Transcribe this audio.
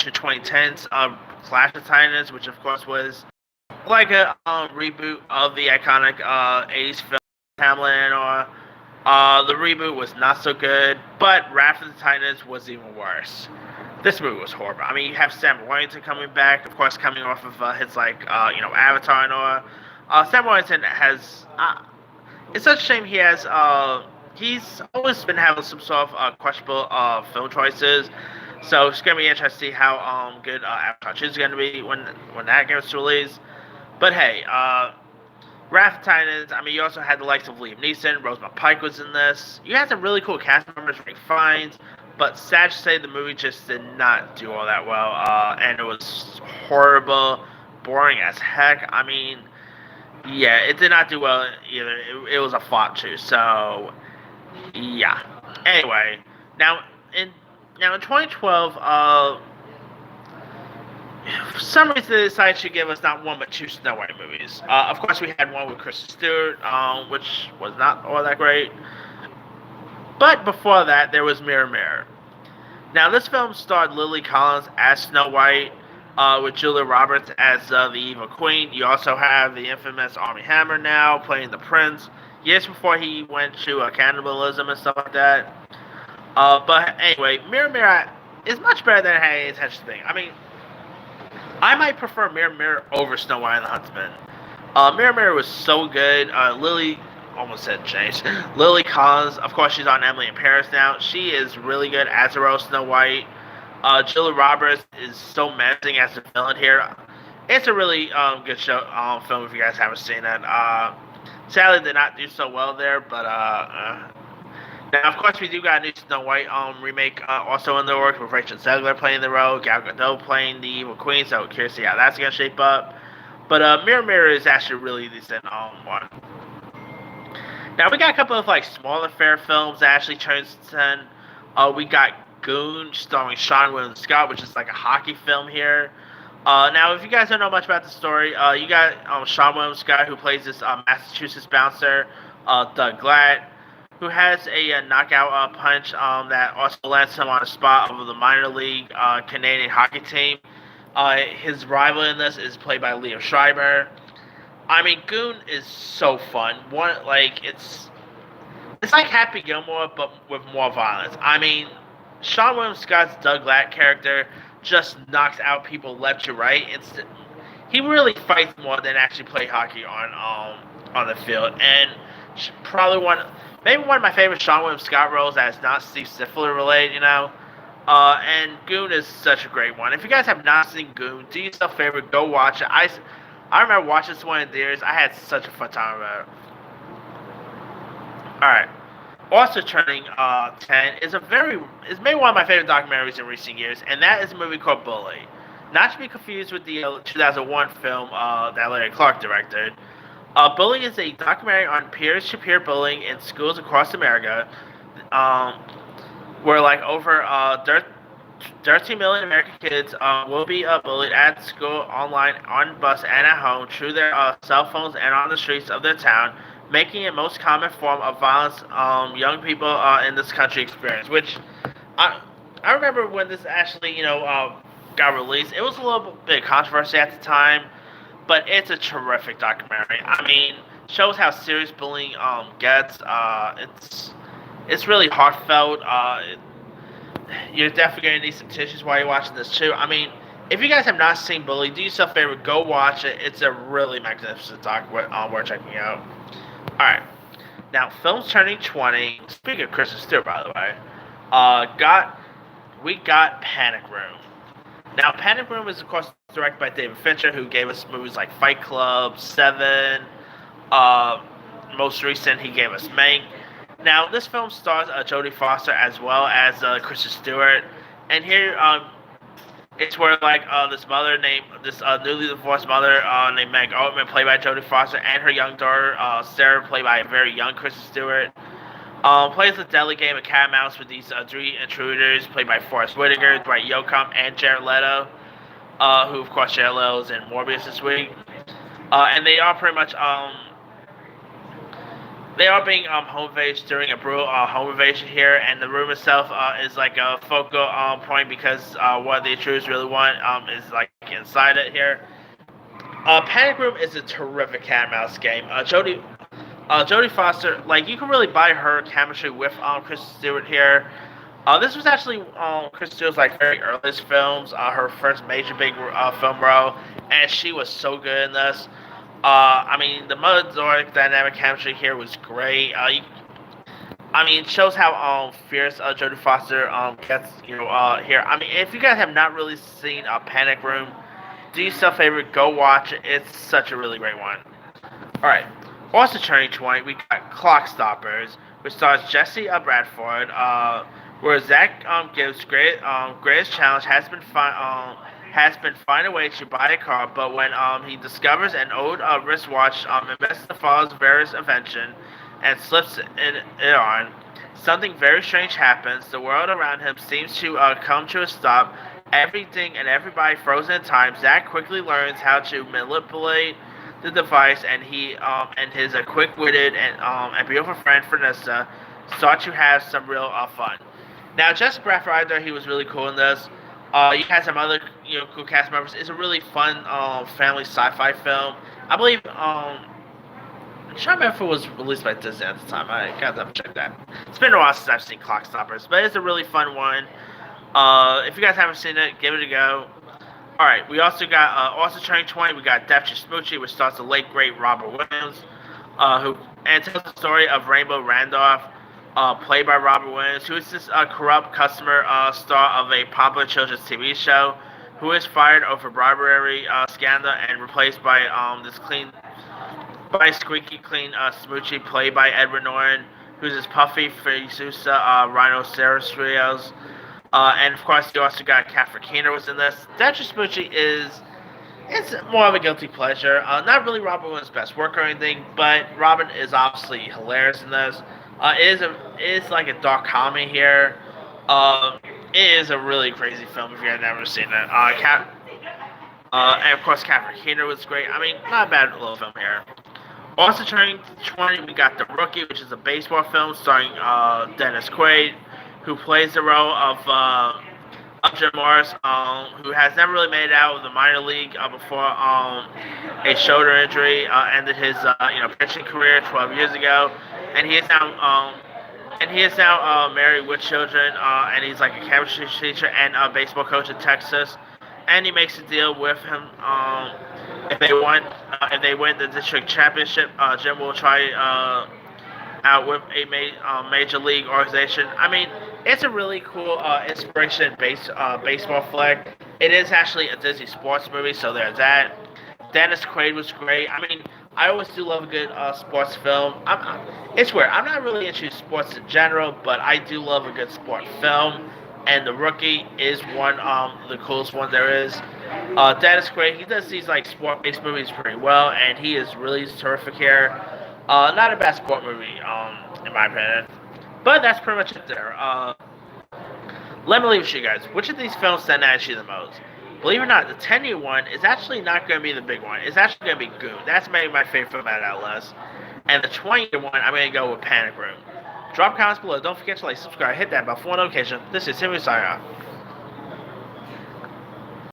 to 2010s Clash of Titans, which of course was like a reboot of the iconic 80s film Hamlin. Or the reboot was not so good, but Wrath of the Titans was even worse. This movie was horrible. I mean, you have Sam Worthington coming back, of course, coming off of hits like Avatar and all. Sam Worthington has. It's such a shame he has. He's always been having some sort of questionable film choices. So it's gonna be interesting to see how good Avatar 2 is gonna be when that gets released. But hey, Wrath of Titans. I mean, you also had the likes of Liam Neeson, Rosamund Pike was in this. You had some really cool cast members, Rick Fiennes. But sad to say, the movie just did not do all that well, and it was horrible, boring as heck. I mean, yeah, it did not do well either. It was a flop too. So yeah. Anyway, now in now in 2012, for some reason they decided to give us not one but two Snow White movies. Of course, we had one with Kristen Stewart, which was not all that great. But before that, there was Mirror Mirror. Now, this film starred Lily Collins as Snow White, with Julia Roberts as the evil queen. You also have the infamous Armie Hammer now playing the prince. Years before he went to cannibalism and stuff like that. But anyway, Mirror Mirror is much better than I had any intention to think. I mean, I might prefer Mirror Mirror over Snow White and the Huntsman. Mirror Mirror was so good. Lily, almost said James. Lily Collins, of course, she's on Emily in Paris now. She is really good as the role Snow White. Julia Roberts is so menacing as the villain here. It's a really good show, film if you guys haven't seen it. Sadly, did not do so well there, but now of course we do got a new Snow White remake also in the works with Rachel Zegler playing the role, Gal Gadot playing the evil queen. So curious to see how that's gonna shape up. But Mirror Mirror is actually really decent one. Now we got a couple of like smaller fair films that actually transcend. We got Goon starring Sean William Scott, which is like a hockey film here. Now, if you guys don't know much about the story, you got Sean William Scott, who plays this Massachusetts bouncer, Doug Glatt, who has a knockout punch that also lands him on a spot of the minor league Canadian hockey team. His rival in this is played by Leo Schreiber. I mean, Goon is so fun. It's like Happy Gilmore, but with more violence. I mean, Sean William Scott's Doug Glatt character just knocks out people left to right. He really fights more than actually play hockey on the field. And probably maybe one of my favorite Sean William Scott roles that is not Steve Stifler related, you know. And Goon is such a great one. If you guys have not seen Goon, do yourself a favor, go watch it. I remember watching this one in theaters. I had such a fun time about it. Alright. Also turning 10 is maybe one of my favorite documentaries in recent years, and that is a movie called Bully. Not to be confused with the 2001 film that Larry Clark directed. Bully is a documentary on peer-to-peer bullying in schools across America, where like over 13 million American kids will be bullied at school, online, on bus, and at home through their cell phones and on the streets of their town, making it most common form of violence young people in this country experience. Which I remember when this actually got released. It was a little bit of controversy at the time, but it's a terrific documentary. I mean, shows how serious bullying gets. It's really heartfelt. You're definitely gonna need some tissues while you're watching this too. I mean, if you guys have not seen Bully, do yourself a favor, go watch it. It's a really magnificent doc worth checking out. Alright, now films turning 20. Speaking of Kristen Stewart, by the way, we got Panic Room. Now, Panic Room is of course directed by David Fincher, who gave us movies like Fight Club, Seven. Most recent, he gave us Mank. Now, this film stars Jodie Foster as well as Kristen Stewart, and here it's where like this newly divorced mother named Meg Altman, played by Jodie Foster, and her young daughter Sarah, played by a very young Kristen Stewart, plays a deadly game of cat and mouse with these three intruders, played by Forrest Whitaker, Dwight Yoakam, and Jared Leto, who of course Jared Leto is in Morbius this week, and they are pretty much They are being home invaded during a brutal home invasion here, and the room itself is like a focal point because what the intruders really want is like inside it here. Panic Room is a terrific cat and mouse game. Jodie Foster, like you can really buy her chemistry with Kristen Stewart here. This was actually Kristen Stewart's like very earliest films, her first major big film role, and she was so good in this. I mean, the mother-daughter dynamic chemistry here was great. I mean, it shows how fierce Jodie Foster gets, here. I mean, if you guys have not really seen Panic Room, do yourself a favor, go watch it. It's such a really great one. All right. Also turning 20, we got Clockstoppers, which stars Jesse Bradford, where Zach Gibbs' greatest challenge has been find a way to buy a car, but when he discovers an old wristwatch amidst the fall's various invention and slips it on, something very strange happens. The world around him seems to come to a stop. Everything and everybody frozen in time. Zach quickly learns how to manipulate the device, and he and his quick-witted and beautiful friend Vanessa start to have some real fun. Now, Jesse Bradford, I thought he was really cool in this. You had some other cool cast members. It's a really fun family sci-fi film. I believe I'm trying to remember if it was released by Disney at the time. I gotta double check that. It's been a while since I've seen Clockstoppers, but it's a really fun one. If you guys haven't seen it, give it a go. All right, we also got also turning 20. We got Death to Smoochy, which stars the late great Robert Williams, who and tells the story of Rainbow Randolph, played by Robert Williams, who is this corrupt customer star of a popular children's TV show, who is fired over bribery scandal and replaced by squeaky clean Smoochy, played by Edward Norton, who's this puffy Frisusa rhinoceros. And of course, you also got Catherine Keener was in this. Dutch Smoochy it's more of a guilty pleasure. Not really Robin Williams' best work or anything, but Robin is obviously hilarious in this. It is like a dark comedy here. It is a really crazy film if you've never seen it. And of course, Catherine Keener was great. I mean, not a bad little film here. Also turning 20, we got The Rookie, which is a baseball film starring Dennis Quaid, who plays the role of Jim Morris, who has never really made it out of the minor league before a shoulder injury ended his pitching career 12 years ago, and he is now married with children, and he's like a chemistry teacher and a baseball coach in Texas, and he makes a deal with him. If they win the district championship, Jim will try out with a major league organization. I mean, it's a really cool inspiration-based baseball flick. It is actually a Disney sports movie, so there's that. Dennis Quaid was great. I mean, I always do love a good sports film. It's weird. I'm not really into sports in general, but I do love a good sport film. And The Rookie is one the coolest one there is. Dennis Quaid, he does these like sport-based movies pretty well, and he is really terrific here. Not a bad sport movie, in my opinion. But that's pretty much it there. Let me leave with you guys. Which of these films stand out to you the most? Believe it or not, the 10-year one is actually not going to be the big one. It's actually going to be Goon. That's maybe my favorite film out of that list. And the 20-year one, I'm going to go with Panic Room. Drop comments below. Don't forget to like, subscribe, hit that bell for notification. This is Timmy signing off.